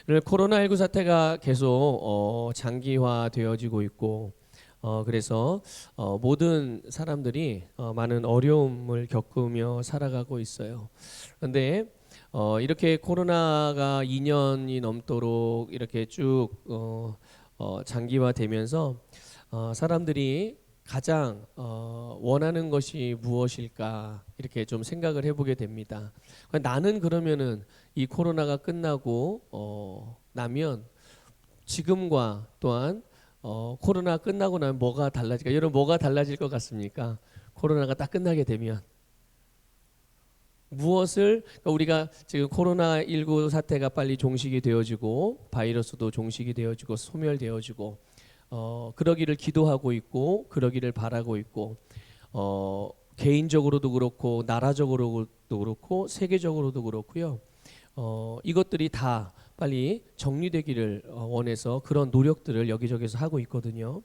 오늘 코로나19 사태가 계속 장기화되어지고 있고 그래서 모든 사람들이 많은 어려움을 겪으며 살아가고 있어요. 그런데 이렇게 코로나가 2년이 넘도록 이렇게 쭉 장기화되면서 사람들이 가장 원하는 것이 무엇일까 이렇게 좀 생각을 해보게 됩니다. 나는 그러면은 이 코로나가 끝나고 나면 지금과 또한 코로나 끝나고 나면 뭐가 달라질까? 여러분 뭐가 달라질 것 같습니까? 코로나가 딱 끝나게 되면 무엇을 그러니까 우리가 지금 코로나19 사태가 빨리 종식이 되어지고 바이러스도 종식이 되어지고 소멸되어지고 그러기를 기도하고 있고 그러기를 바라고 있고 개인적으로도 그렇고 나라적으로도 그렇고 세계적으로도 그렇고요. 이것들이 다 빨리 정리되기를 원해서 그런 노력들을 여기저기서 하고 있거든요.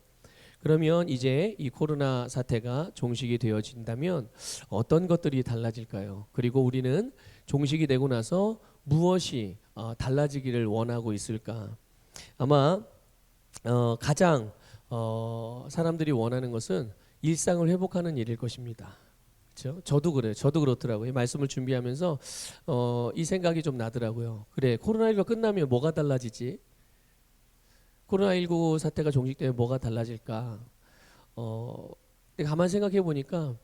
그러면 이제 이 코로나 사태가 종식이 되어진다면 어떤 것들이 달라질까요? 그리고 우리는 종식이 되고 나서 무엇이 달라지기를 원하고 있을까? 아마 가장 사람들이 원하는 것은 일상을 회복하는 일일 것입니다. 그렇죠? 저도 그래요. 저도 그렇더라고요. 말씀을 준비하면서 이 생각이 좀 나더라고요. 그래, 코로나19가 끝나면 뭐가 달라지지? 코로나19 사태가 종식되면 뭐가 달라질까? 근데 가만 생각해 보니까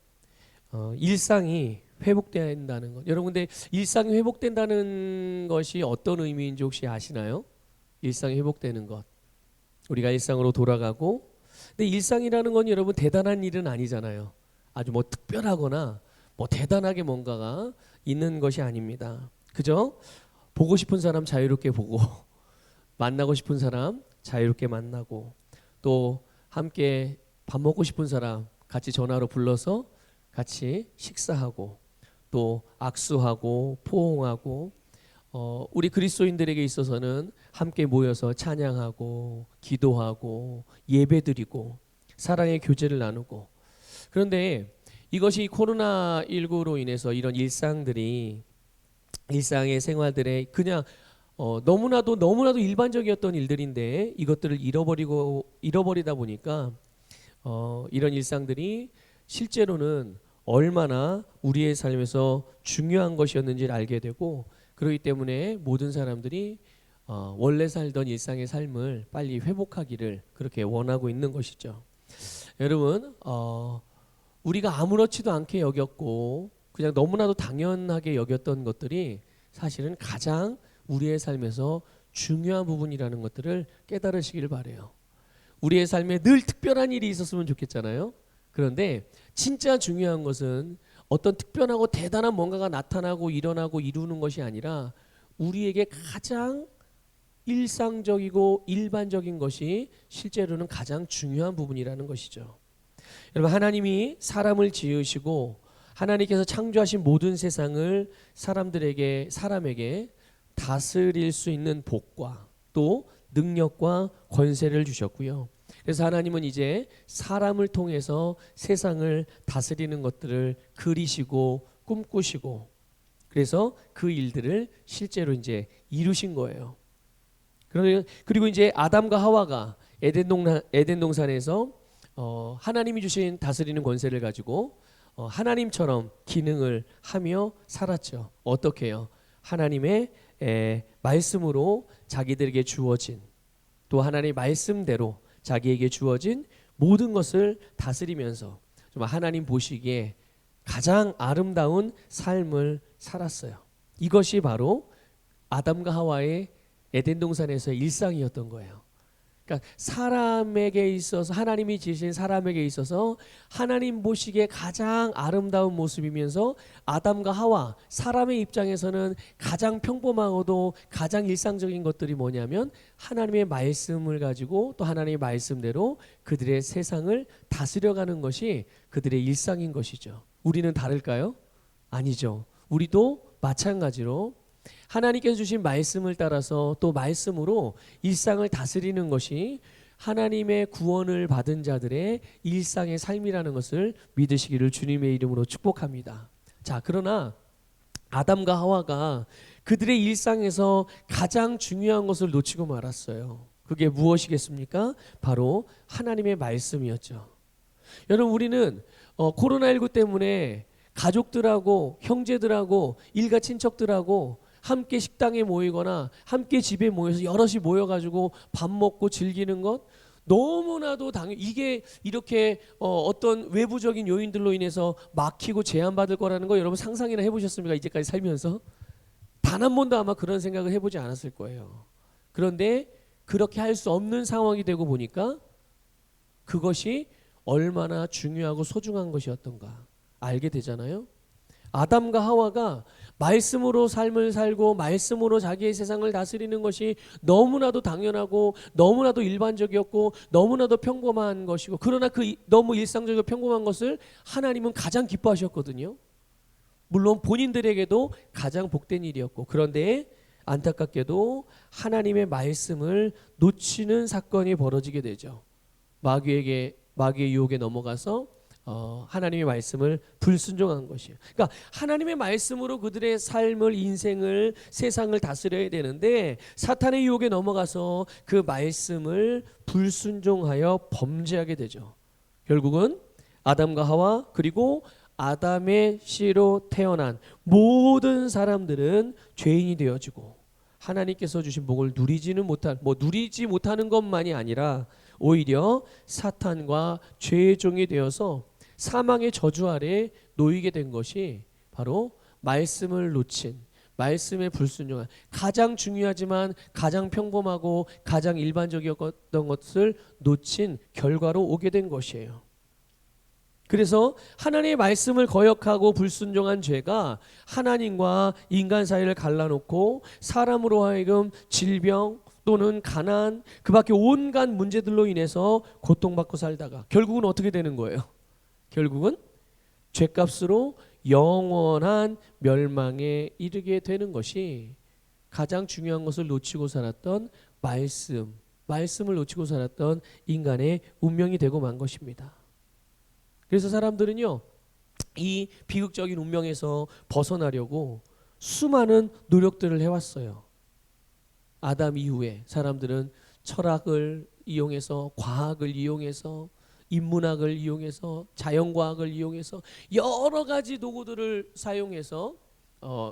일상이 회복된다는 것. 여러분 근데 일상이 회복된다는 것이 어떤 의미인지 혹시 아시나요? 일상이 회복되는 것. 우리가 일상으로 돌아가고 근데 일상이라는 건 여러분 대단한 일은 아니잖아요. 아주 뭐 특별하거나 뭐 대단하게 뭔가가 있는 것이 아닙니다. 그죠? 보고 싶은 사람 자유롭게 보고 만나고 싶은 사람 자유롭게 만나고 또 함께 밥 먹고 싶은 사람 같이 전화로 불러서 같이 식사하고 또 악수하고 포옹하고 우리 그리스도인들에게 있어서는 함께 모여서 찬양하고 기도하고 예배드리고 사랑의 교제를 나누고 그런데 이것이 코로나19로 인해서 이런 일상들이 일상의 생활들에 그냥 너무나도 일반적이었던 일들인데 이것들을 잃어버리다 보니까 이런 일상들이 실제로는 얼마나 우리의 삶에서 중요한 것이었는지를 알게 되고 그렇기 때문에 모든 사람들이 원래 살던 일상의 삶을 빨리 회복하기를 그렇게 원하고 있는 것이죠. 여러분 우리가 아무렇지도 않게 여겼고 그냥 너무나도 당연하게 여겼던 것들이 사실은 가장 우리의 삶에서 중요한 부분이라는 것들을 깨달으시길 바래요. 우리의 삶에 늘 특별한 일이 있었으면 좋겠잖아요. 그런데 진짜 중요한 것은 어떤 특별하고 대단한 뭔가가 나타나고 일어나고 이루는 것이 아니라 우리에게 가장 일상적이고 일반적인 것이 실제로는 가장 중요한 부분이라는 것이죠. 여러분 하나님이 사람을 지으시고 하나님께서 창조하신 모든 세상을 사람에게 다스릴 수 있는 복과 또 능력과 권세를 주셨고요. 그래서 하나님은 이제 사람을 통해서 세상을 다스리는 것들을 그리시고 꿈꾸시고 그래서 그 일들을 실제로 이제 이루신 거예요. 그리고 이제 아담과 하와가 에덴 동산에서 하나님이 주신 다스리는 권세를 가지고 하나님처럼 기능을 하며 살았죠. 어떻게요? 하나님의 말씀으로 자기들에게 주어진 또 하나님의 말씀대로 자기에게 주어진 모든 것을 다스리면서 정말 하나님 보시기에 가장 아름다운 삶을 살았어요. 이것이 바로 아담과 하와의 에덴 동산에서의 일상이었던 거예요. 그러니까 사람에게 있어서 하나님이 지으신 사람에게 있어서 하나님 보시기에 가장 아름다운 모습이면서 아담과 하와 사람의 입장에서는 가장 평범하고도 가장 일상적인 것들이 뭐냐면 하나님의 말씀을 가지고 또 하나님의 말씀대로 그들의 세상을 다스려가는 것이 그들의 일상인 것이죠. 우리는 다를까요? 아니죠. 우리도 마찬가지로 하나님께서 주신 말씀을 따라서 또 말씀으로 일상을 다스리는 것이 하나님의 구원을 받은 자들의 일상의 삶이라는 것을 믿으시기를 주님의 이름으로 축복합니다. 자, 그러나 아담과 하와가 그들의 일상에서 가장 중요한 것을 놓치고 말았어요. 그게 무엇이겠습니까? 바로 하나님의 말씀이었죠. 여러분, 우리는 코로나19 때문에 가족들하고 형제들하고 일가 친척들하고 함께 식당에 모이거나 함께 집에 모여서 여럿이 모여가지고 밥 먹고 즐기는 것, 너무나도 이게 이렇게 어떤 외부적인 요인들로 인해서 막히고 제한받을 거라는 거 여러분 상상이나 해보셨습니까? 이제까지 살면서 단 한 번도 아마 그런 생각을 해보지 않았을 거예요. 그런데 그렇게 할 수 없는 상황이 되고 보니까 그것이 얼마나 중요하고 소중한 것이었던가 알게 되잖아요. 아담과 하와가 말씀으로 삶을 살고 말씀으로 자기의 세상을 다스리는 것이 너무나도 당연하고 너무나도 일반적이었고 너무나도 평범한 것이고, 그러나 그 너무 일상적이고 평범한 것을 하나님은 가장 기뻐하셨거든요. 물론 본인들에게도 가장 복된 일이었고, 그런데 안타깝게도 하나님의 말씀을 놓치는 사건이 벌어지게 되죠. 마귀의 유혹에 넘어가서 하나님의 말씀을 불순종한 것이에요. 그러니까 하나님의 말씀으로 그들의 삶을, 인생을, 세상을 다스려야 되는데 사탄의 유혹에 넘어가서 그 말씀을 불순종하여 범죄하게 되죠. 결국은 아담과 하와, 그리고 아담의 씨로 태어난 모든 사람들은 죄인이 되어지고 하나님께서 주신 복을 누리지 못하는 것만이 아니라 오히려 사탄과 죄의 종이 되어서 사망의 저주 아래 놓이게 된 것이 바로 말씀을 놓친, 말씀에 불순종한, 가장 중요하지만 가장 평범하고 가장 일반적이었던 것을 놓친 결과로 오게 된 것이에요. 그래서 하나님의 말씀을 거역하고 불순종한 죄가 하나님과 인간 사이를 갈라놓고 사람으로 하여금 질병 또는 가난, 그 밖에 온갖 문제들로 인해서 고통받고 살다가 결국은 어떻게 되는 거예요? 결국은 죄값으로 영원한 멸망에 이르게 되는 것이 가장 중요한 것을 놓치고 살았던 말씀을 놓치고 살았던 인간의 운명이 되고 만 것입니다. 그래서 사람들은요, 이 비극적인 운명에서 벗어나려고 수많은 노력들을 해왔어요. 아담 이후에 사람들은 철학을 이용해서, 과학을 이용해서, 인문학을 이용해서, 자연과학을 이용해서 여러 가지 도구들을 사용해서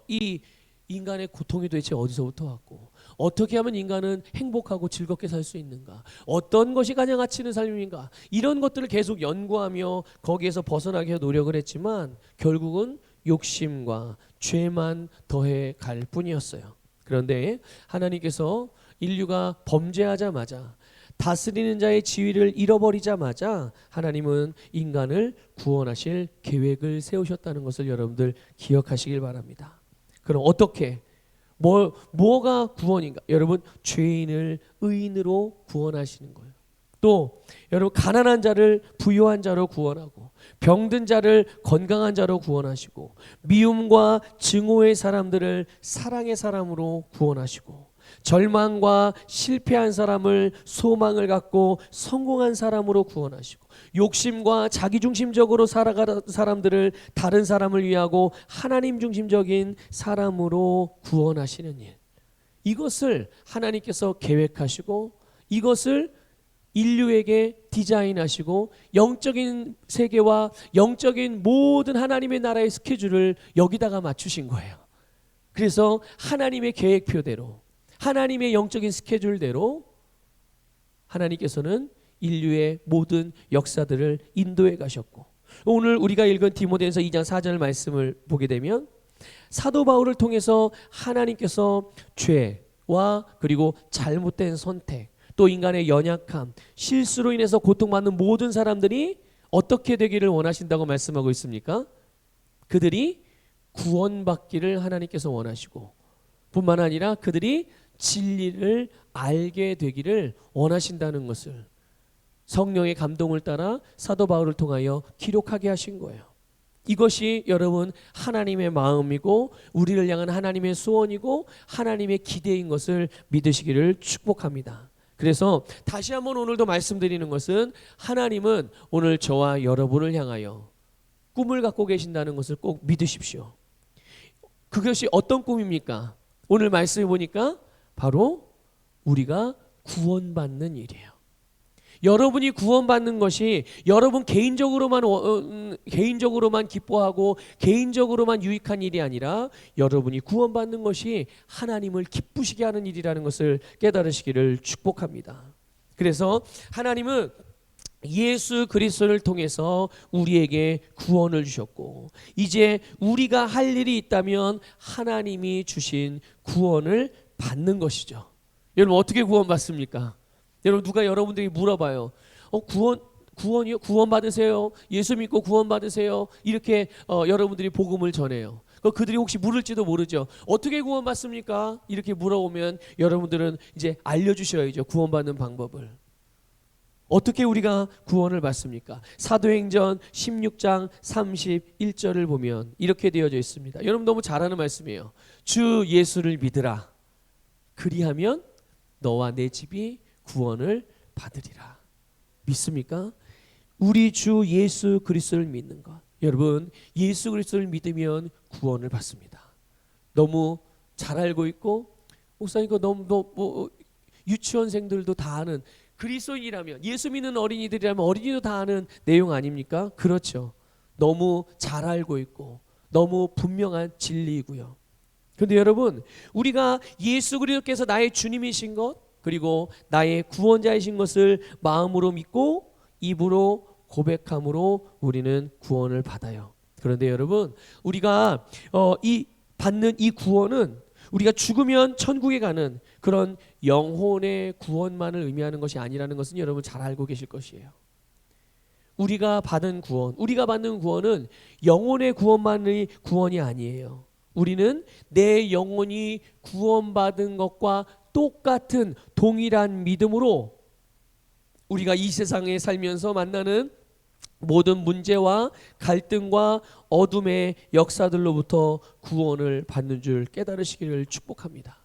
이 인간의 고통이 도대체 어디서부터 왔고, 어떻게 하면 인간은 행복하고 즐겁게 살 수 있는가, 어떤 것이 가장 가치 있는 삶인가, 이런 것들을 계속 연구하며 거기에서 벗어나기 노력을 했지만 결국은 욕심과 죄만 더해 갈 뿐이었어요. 그런데 하나님께서 인류가 범죄하자마자, 다스리는 자의 지위를 잃어버리자마자 하나님은 인간을 구원하실 계획을 세우셨다는 것을 여러분들 기억하시길 바랍니다. 그럼 어떻게, 뭐가 구원인가? 여러분, 죄인을 의인으로 구원하시는 거예요. 또 여러분, 가난한 자를 부유한 자로 구원하고, 병든 자를 건강한 자로 구원하시고, 미움과 증오의 사람들을 사랑의 사람으로 구원하시고, 절망과 실패한 사람을 소망을 갖고 성공한 사람으로 구원하시고, 욕심과 자기중심적으로 살아가는 사람들을 다른 사람을 위하고 하나님 중심적인 사람으로 구원하시는 일, 이것을 하나님께서 계획하시고 이것을 인류에게 디자인하시고 영적인 세계와 영적인 모든 하나님의 나라의 스케줄을 여기다가 맞추신 거예요. 그래서 하나님의 계획표대로, 하나님의 영적인 스케줄대로 하나님께서는 인류의 모든 역사들을 인도해 가셨고, 오늘 우리가 읽은 디모데전서 2장 4절 말씀을 보게 되면 사도 바울을 통해서 하나님께서 죄와 그리고 잘못된 선택, 또 인간의 연약함, 실수로 인해서 고통받는 모든 사람들이 어떻게 되기를 원하신다고 말씀하고 있습니까? 그들이 구원받기를 하나님께서 원하시고, 뿐만 아니라 그들이 진리를 알게 되기를 원하신다는 것을 성령의 감동을 따라 사도 바울을 통하여 기록하게 하신 거예요. 이것이 여러분 하나님의 마음이고 우리를 향한 하나님의 소원이고 하나님의 기대인 것을 믿으시기를 축복합니다. 그래서 다시 한번 오늘도 말씀드리는 것은, 하나님은 오늘 저와 여러분을 향하여 꿈을 갖고 계신다는 것을 꼭 믿으십시오. 그것이 어떤 꿈입니까? 오늘 말씀해 보니까 바로 우리가 구원받는 일이에요. 여러분이 구원받는 것이 여러분 개인적으로만 기뻐하고 개인적으로만 유익한 일이 아니라 여러분이 구원받는 것이 하나님을 기쁘시게 하는 일이라는 것을 깨달으시기를 축복합니다. 그래서 하나님은 예수 그리스도를 통해서 우리에게 구원을 주셨고, 이제 우리가 할 일이 있다면 하나님이 주신 구원을 받는 것이죠. 여러분 어떻게 구원받습니까? 여러분 누가 여러분들이 물어봐요. 구원이요? 구원 받으세요. 예수 믿고 구원 받으세요. 이렇게 여러분들이 복음을 전해요. 그들이 혹시 물을지도 모르죠. 어떻게 구원 받습니까? 이렇게 물어보면 여러분들은 이제 알려주셔야죠. 구원받는 방법을. 어떻게 우리가 구원을 받습니까? 사도행전 16장 31절을 보면 이렇게 되어져 있습니다. 여러분 너무 잘 아는 말씀이에요. 주 예수를 믿으라. 그리하면 너와 내 집이 구원을 받으리라. 믿습니까? 우리 주 예수 그리스도를 믿는 것. 여러분 예수 그리스도를 믿으면 구원을 받습니다. 너무 잘 알고 있고, 목사님 그 너무 유치원생들도 다 아는, 그리스도인이라면, 예수 믿는 어린이들이라면 어린이도 다 아는 내용 아닙니까? 그렇죠. 너무 잘 알고 있고 너무 분명한 진리이고요. 그런데 여러분 우리가 예수 그리스도께서 나의 주님이신 것, 그리고 나의 구원자이신 것을 마음으로 믿고 입으로 고백함으로 우리는 구원을 받아요. 그런데 여러분 우리가 받는 이 구원은 우리가 죽으면 천국에 가는 그런 영혼의 구원만을 의미하는 것이 아니라는 것은 여러분 잘 알고 계실 것이에요. 우리가 받는 구원은 영혼의 구원만의 구원이 아니에요. 우리는 내 영혼이 구원받은 것과 똑같은 동일한 믿음으로 우리가 이 세상에 살면서 만나는 모든 문제와 갈등과 어둠의 역사들로부터 구원을 받는 줄 깨달으시기를 축복합니다.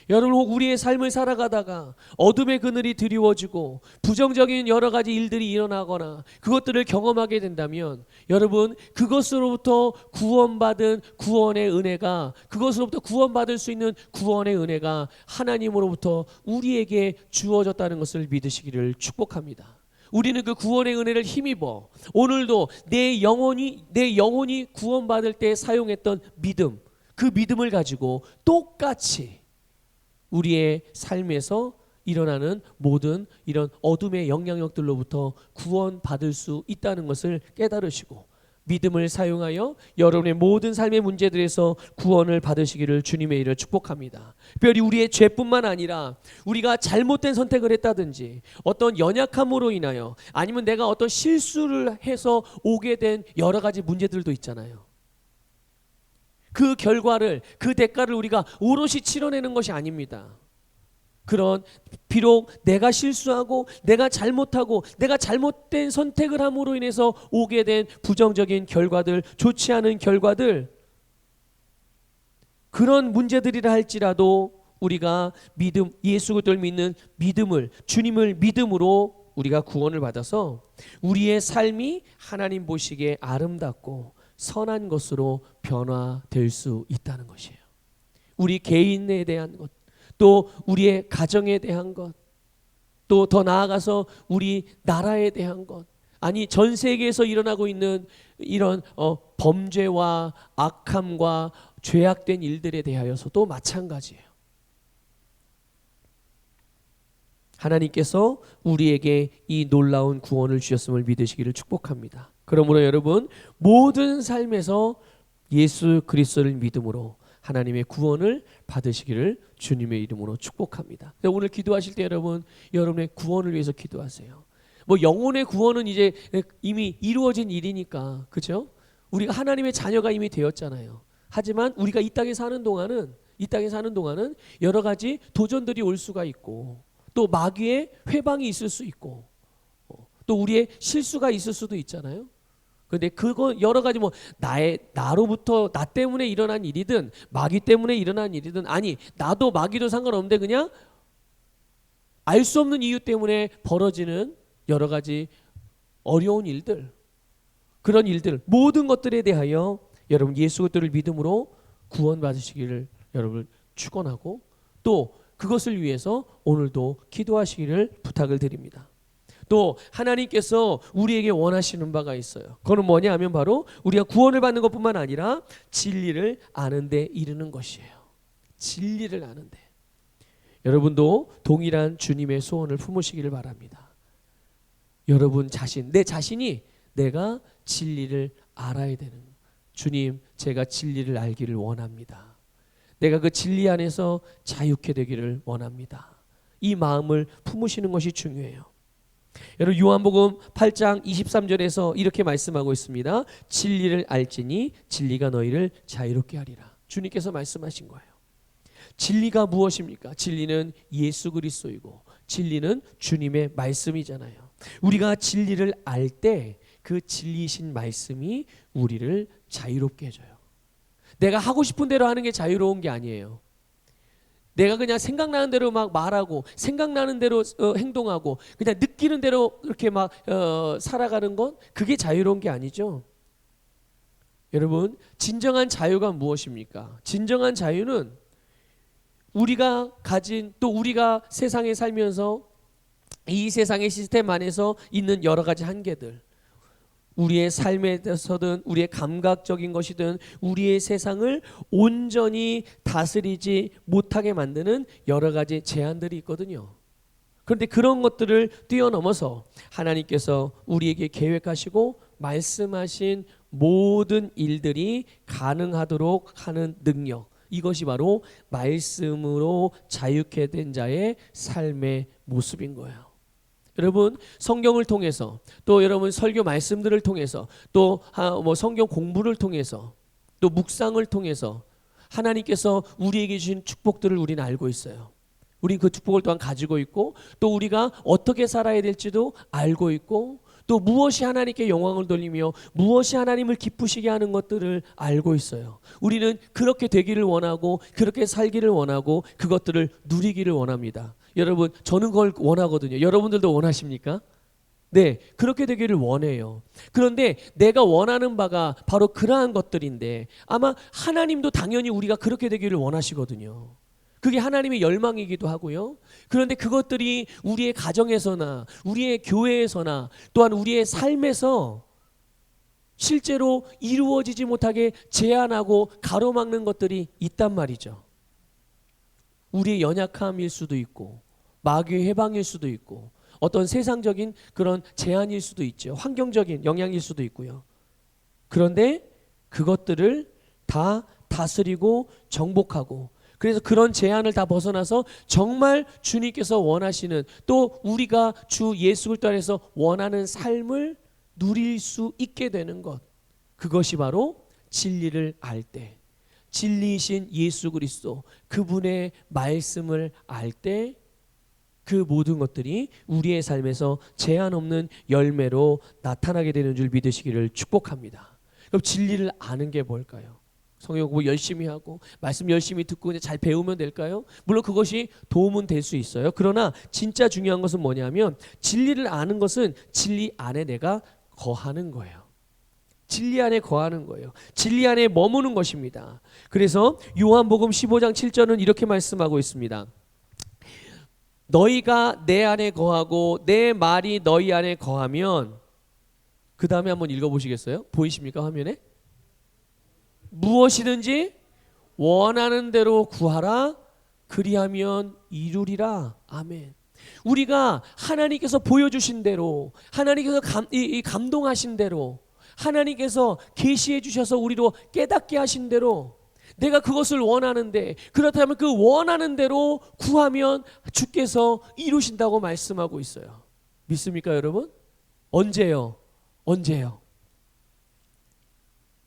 여러분 우리의 삶을 살아가다가 어둠의 그늘이 드리워지고 부정적인 여러 가지 일들이 일어나거나 그것들을 경험하게 된다면 여러분 그것으로부터 구원받은 구원의 은혜가, 그것으로부터 구원받을 수 있는 구원의 은혜가 하나님으로부터 우리에게 주어졌다는 것을 믿으시기를 축복합니다. 우리는 그 구원의 은혜를 힘입어 오늘도 내 영혼이 구원받을 때 사용했던 믿음, 그 믿음을 가지고 똑같이 우리의 삶에서 일어나는 모든 이런 어둠의 영향력들로부터 구원받을 수 있다는 것을 깨달으시고 믿음을 사용하여 여러분의 모든 삶의 문제들에서 구원을 받으시기를 주님의 이름으로 축복합니다. 특별히 우리의 죄뿐만 아니라 우리가 잘못된 선택을 했다든지 어떤 연약함으로 인하여 아니면 내가 어떤 실수를 해서 오게 된 여러 가지 문제들도 있잖아요. 그 결과를, 그 대가를 우리가 오롯이 치러내는 것이 아닙니다. 그런 비록 내가 실수하고 내가 잘못하고 내가 잘못된 선택을 함으로 인해서 오게 된 부정적인 결과들, 좋지 않은 결과들, 그런 문제들이라 할지라도 우리가 믿음, 예수 그리스도를 믿는 믿음을, 주님을 믿음으로 우리가 구원을 받아서 우리의 삶이 하나님 보시기에 아름답고 선한 것으로 변화될 수 있다는 것이에요. 우리 개인에 대한 것, 또 우리의 가정에 대한 것, 또 더 나아가서 우리 나라에 대한 것, 아니 전 세계에서 일어나고 있는 이런 범죄와 악함과 죄악된 일들에 대하여서도 마찬가지예요. 하나님께서 우리에게 이 놀라운 구원을 주셨음을 믿으시기를 축복합니다. 그러므로 여러분 모든 삶에서 예수 그리스도를 믿음으로 하나님의 구원을 받으시기를 주님의 이름으로 축복합니다. 오늘 기도하실 때 여러분의 구원을 위해서 기도하세요. 영혼의 구원은 이제 이미 이루어진 일이니까, 그렇죠? 우리가 하나님의 자녀가 이미 되었잖아요. 하지만 우리가 이 땅에 사는 동안은 여러 가지 도전들이 올 수가 있고, 또 마귀의 회방이 있을 수 있고, 또 우리의 실수가 있을 수도 있잖아요. 그런데 그거 여러 가지 나로부터 나 때문에 일어난 일이든 마귀 때문에 일어난 일이든, 아니 나도 마귀도 상관없는데 그냥 알 수 없는 이유 때문에 벌어지는 여러 가지 어려운 일들, 그런 일들, 모든 것들에 대하여 여러분 예수 그리스도를 믿음으로 구원 받으시기를 여러분 축원하고 또 그것을 위해서 오늘도 기도하시기를 부탁을 드립니다. 또 하나님께서 우리에게 원하시는 바가 있어요. 그거는 뭐냐 하면 바로 우리가 구원을 받는 것뿐만 아니라 진리를 아는 데 이르는 것이에요. 진리를 아는 데. 여러분도 동일한 주님의 소원을 품으시기를 바랍니다. 여러분 자신, 내 자신이 내가 진리를 알아야 되는 거예요. 주님, 제가 진리를 알기를 원합니다. 내가 그 진리 안에서 자유케 되기를 원합니다. 이 마음을 품으시는 것이 중요해요. 여러분 요한복음 8장 23절에서 이렇게 말씀하고 있습니다. 진리를 알지니 진리가 너희를 자유롭게 하리라. 주님께서 말씀하신 거예요. 진리가 무엇입니까? 진리는 예수 그리스도이고 진리는 주님의 말씀이잖아요. 우리가 진리를 알 때 그 진리이신 말씀이 우리를 자유롭게 해줘요. 내가 하고 싶은 대로 하는 게 자유로운 게 아니에요. 내가 그냥 생각나는 대로 막 말하고 생각나는 대로 행동하고 그냥 느끼는 대로 이렇게 막 살아가는 건 그게 자유로운 게 아니죠. 여러분 진정한 자유가 무엇입니까? 진정한 자유는 우리가 가진 또 우리가 세상에 살면서 이 세상의 시스템 안에서 있는 여러 가지 한계들, 우리의 삶에 대해서든 우리의 감각적인 것이든 우리의 세상을 온전히 다스리지 못하게 만드는 여러 가지 제한들이 있거든요. 그런데 그런 것들을 뛰어넘어서 하나님께서 우리에게 계획하시고 말씀하신 모든 일들이 가능하도록 하는 능력, 이것이 바로 말씀으로 자유케 된 자의 삶의 모습인 거예요. 여러분 성경을 통해서 또 여러분 설교 말씀들을 통해서 또 성경 공부를 통해서 또 묵상을 통해서 하나님께서 우리에게 주신 축복들을 우리는 알고 있어요. 우리 그 축복을 또한 가지고 있고 또 우리가 어떻게 살아야 될지도 알고 있고 또 무엇이 하나님께 영광을 돌리며 무엇이 하나님을 기쁘시게 하는 것들을 알고 있어요. 우리는 그렇게 되기를 원하고 그렇게 살기를 원하고 그것들을 누리기를 원합니다. 여러분 저는 그걸 원하거든요. 여러분들도 원하십니까? 네, 그렇게 되기를 원해요. 그런데 내가 원하는 바가 바로 그러한 것들인데 아마 하나님도 당연히 우리가 그렇게 되기를 원하시거든요. 그게 하나님의 열망이기도 하고요. 그런데 그것들이 우리의 가정에서나 우리의 교회에서나 또한 우리의 삶에서 실제로 이루어지지 못하게 제한하고 가로막는 것들이 있단 말이죠. 우리의 연약함일 수도 있고 마귀의 해방일 수도 있고 어떤 세상적인 그런 제한일 수도 있죠. 환경적인 영향일 수도 있고요. 그런데 그것들을 다 다스리고 정복하고 그래서 그런 제한을 다 벗어나서 정말 주님께서 원하시는 또 우리가 주 예수 그리스도 안에서 원하는 삶을 누릴 수 있게 되는 것, 그것이 바로 진리를 알 때, 진리이신 예수 그리스도 그분의 말씀을 알 때 그 모든 것들이 우리의 삶에서 제한 없는 열매로 나타나게 되는 줄 믿으시기를 축복합니다. 그럼 진리를 아는 게 뭘까요? 성경 공부 열심히 하고 말씀 열심히 듣고 잘 배우면 될까요? 물론 그것이 도움은 될 수 있어요. 그러나 진짜 중요한 것은 뭐냐면 진리를 아는 것은 진리 안에 내가 거하는 거예요. 진리 안에 거하는 거예요. 진리 안에 머무는 것입니다. 그래서 요한복음 15장 7절은 이렇게 말씀하고 있습니다. 너희가 내 안에 거하고 내 말이 너희 안에 거하면, 그 다음에 한번 읽어보시겠어요? 보이십니까 화면에? 무엇이든지 원하는 대로 구하라 그리하면 이루리라. 아멘. 우리가 하나님께서 보여주신 대로, 하나님께서 감동하신 대로, 하나님께서 계시해 주셔서 우리로 깨닫게 하신 대로 내가 그것을 원하는데, 그렇다면 그 원하는 대로 구하면 주께서 이루신다고 말씀하고 있어요. 믿습니까 여러분? 언제요? 언제요?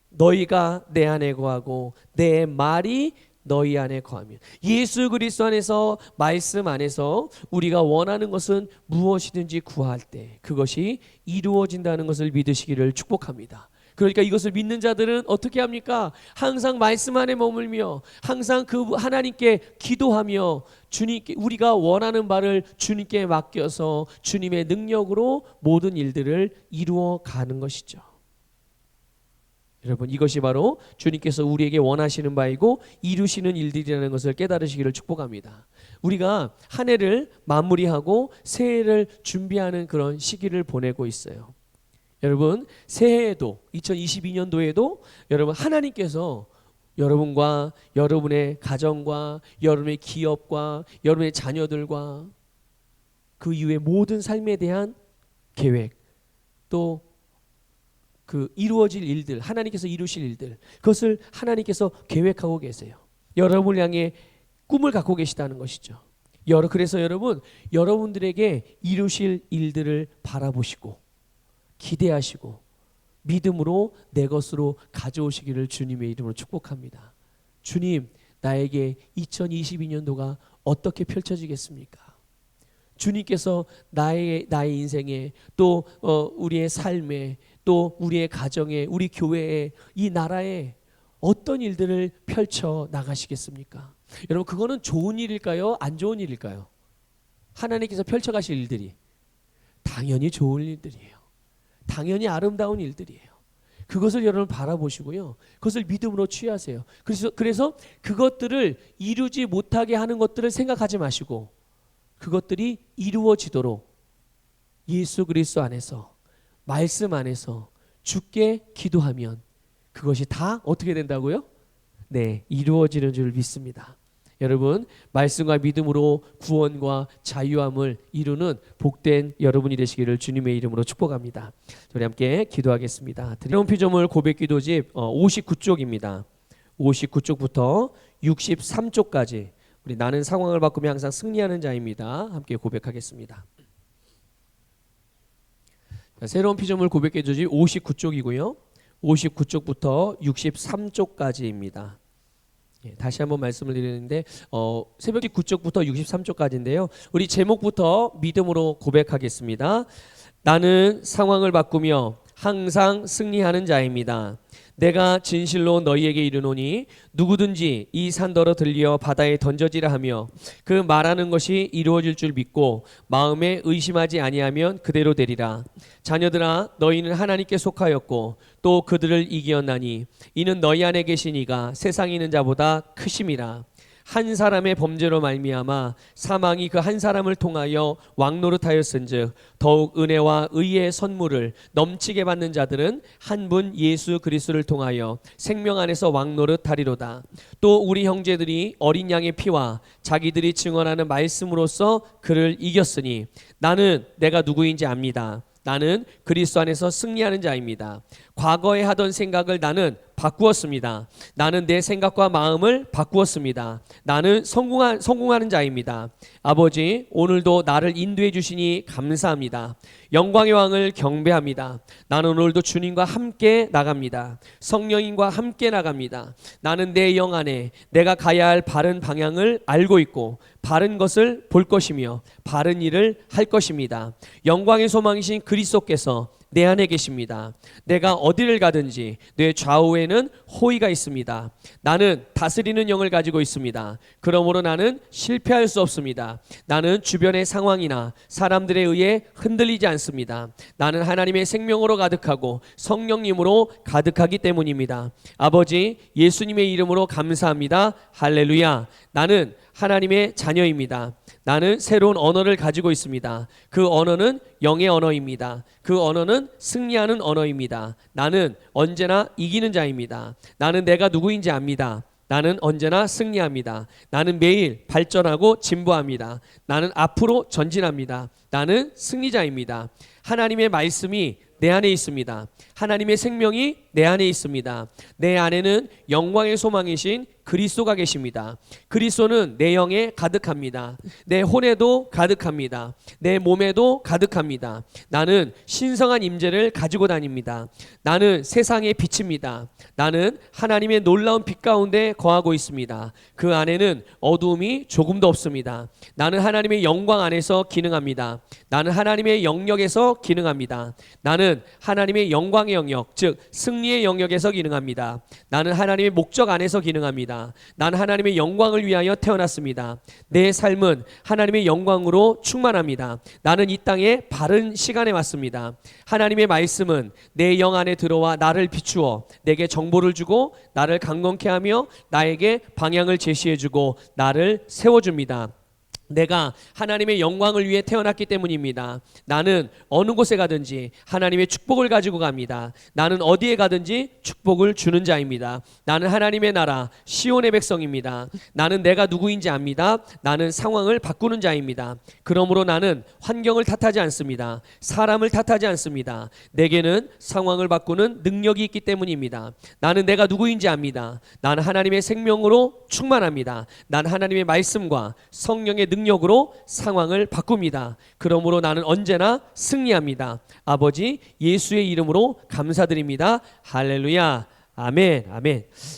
너희가 내 안에 거하고 내 말이 너희 안에 거하면, 예수 그리스도 안에서 말씀 안에서 우리가 원하는 것은 무엇이든지 구할 때 그것이 이루어진다는 것을 믿으시기를 축복합니다. 그러니까 이것을 믿는 자들은 어떻게 합니까? 항상 말씀 안에 머물며 항상 그 하나님께 기도하며 주님께 우리가 원하는 바를 주님께 맡겨서 주님의 능력으로 모든 일들을 이루어 가는 것이죠. 여러분, 이것이 바로 주님께서 우리에게 원하시는 바이고 이루시는 일들이라는 것을 깨달으시기를 축복합니다. 우리가 한 해를 마무리하고 새해를 준비하는 그런 시기를 보내고 있어요. 여러분, 새해에도 2022년도에도 여러분, 하나님께서 여러분과 여러분의 가정과 여러분의 기업과 여러분의 자녀들과 그 이후의 모든 삶에 대한 계획, 또 그 이루어질 일들, 하나님께서 이루실 일들, 그것을 하나님께서 계획하고 계세요. 여러분을 향해 꿈을 갖고 계시다는 것이죠. 그래서 여러분들에게 이루실 일들을 바라보시고 기대하시고 믿음으로 내 것으로 가져오시기를 주님의 이름으로 축복합니다. 주님, 나에게 2022년도가 어떻게 펼쳐지겠습니까? 주님께서 나의 인생에 또 우리의 삶에 또 우리의 가정에 우리 교회에 이 나라에 어떤 일들을 펼쳐 나가시겠습니까? 여러분, 그거는 좋은 일일까요? 안 좋은 일일까요? 하나님께서 펼쳐가실 일들이 당연히 좋은 일들이에요. 당연히 아름다운 일들이에요. 그것을 여러분 바라보시고요, 그것을 믿음으로 취하세요. 그래서 그것들을 이루지 못하게 하는 것들을 생각하지 마시고 그것들이 이루어지도록 예수 그리스도 안에서, 말씀 안에서 주께 기도하면 그것이 다 어떻게 된다고요? 네, 이루어지는 줄 믿습니다. 여러분, 말씀과 믿음으로 구원과 자유함을 이루는 복된 여러분이 되시기를 주님의 이름으로 축복합니다. 우리 함께 기도하겠습니다. 드리온 피조물 고백 기도집 59쪽입니다. 59쪽부터 63쪽까지 우리 나는 상황을 바꾸며 항상 승리하는 자입니다. 함께 고백하겠습니다. 새로운 피조물 고백 기도집 59쪽이고요. 59쪽부터 63쪽까지입니다. 다시 한번 말씀을 드리는데 새벽 9쪽부터 63쪽까지인데요. 우리 제목부터 믿음으로 고백하겠습니다. 나는 상황을 바꾸며 항상 승리하는 자입니다. 내가 진실로 너희에게 이르노니 누구든지 이 산더러 들려 바다에 던져지라 하며 그 말하는 것이 이루어질 줄 믿고 마음에 의심하지 아니하면 그대로 되리라. 자녀들아, 너희는 하나님께 속하였고 또 그들을 이기었나니 이는 너희 안에 계신 이가 세상에 있는 자보다 크심이라. 한 사람의 범죄로 말미암아 사망이 그 한 사람을 통하여 왕노릇하였은즉 더욱 은혜와 의의 선물을 넘치게 받는 자들은 한 분 예수 그리스도를 통하여 생명 안에서 왕노릇하리로다. 또 우리 형제들이 어린 양의 피와 자기들이 증언하는 말씀으로써 그를 이겼으니 나는 내가 누구인지 압니다. 나는 그리스도 안에서 승리하는 자입니다. 과거에 하던 생각을 나는 바꾸었습니다. 나는 내 생각과 마음을 바꾸었습니다. 나는 성공하는 자입니다. 아버지, 오늘도 나를 인도해 주시니 감사합니다. 영광의 왕을 경배합니다. 나는 오늘도 주님과 함께 나갑니다. 성령님과 함께 나갑니다. 나는 내 영 안에 내가 가야 할 바른 방향을 알고 있고 바른 것을 볼 것이며 바른 일을 할 것입니다. 영광의 소망이신 그리스도께서 내 안에 계십니다. 내가 어디를 가든지 내 좌우에는 호의가 있습니다. 나는 다스리는 영을 가지고 있습니다. 그러므로 나는 실패할 수 없습니다. 나는 주변의 상황이나 사람들에 의해 흔들리지 않습니다. 나는 하나님의 생명으로 가득하고 성령님으로 가득하기 때문입니다. 아버지, 예수님의 이름으로 감사합니다. 할렐루야. 나는 하나님의 자녀입니다. 나는 새로운 언어를 가지고 있습니다. 그 언어는 영의 언어입니다. 그 언어는 승리하는 언어입니다. 나는 언제나 이기는 자입니다. 나는 내가 누구인지 압니다. 나는 언제나 승리합니다. 나는 매일 발전하고 진보합니다. 나는 앞으로 전진합니다. 나는 승리자입니다. 하나님의 말씀이 내 안에 있습니다. 하나님의 생명이 내 안에 있습니다. 내 안에는 영광의 소망이신 그리스도가 계십니다. 그리스도는 내 영에 가득합니다. 내 혼에도 가득합니다. 내 몸에도 가득합니다. 나는 신성한 임재를 가지고 다닙니다. 나는 세상의 빛입니다. 나는 하나님의 놀라운 빛 가운데 거하고 있습니다. 그 안에는 어두움이 조금도 없습니다. 나는 하나님의 영광 안에서 기능합니다. 나는 하나님의 영역에서 기능합니다. 나는 하나님의 영광의 영역, 즉 승리의 영역에서 기능합니다. 나는 하나님의 목적 안에서 기능합니다. 태어났습니다. 난 하나님의 영광을 위하여 태어났습니다. 내 삶은 하나님의 영광으로 충만합니다. 나는 이 땅에 바른 시간에 왔습니다. 하나님의 말씀은 내 영 안에 들어와 나를 비추어 내게 정보를 주고 나를 강건케 하며 나에게 방향을 제시해 주고 나를 세워줍니다. 내가 하나님의 영광을 위해 태어났기 때문입니다. 나는 어느 곳에 가든지 하나님의 축복을 가지고 갑니다. 나는 어디에 가든지 축복을 주는 자입니다. 나는 하나님의 나라 시온의 백성입니다. 나는 내가 누구인지 압니다. 나는 상황을 바꾸는 자입니다. 그러므로 나는 환경을 탓하지 않습니다. 사람을 탓하지 않습니다. 내게는 상황을 바꾸는 능력이 있기 때문입니다. 나는 내가 누구인지 압니다. 나는 하나님의 생명으로 충만합니다. 난 하나님의 말씀과 성령의 능력으로 상황을 바꿉니다. 그러므로 나는 언제나 승리합니다. 아버지 예수의 이름으로 감사드립니다. 할렐루야. 아멘. 아멘.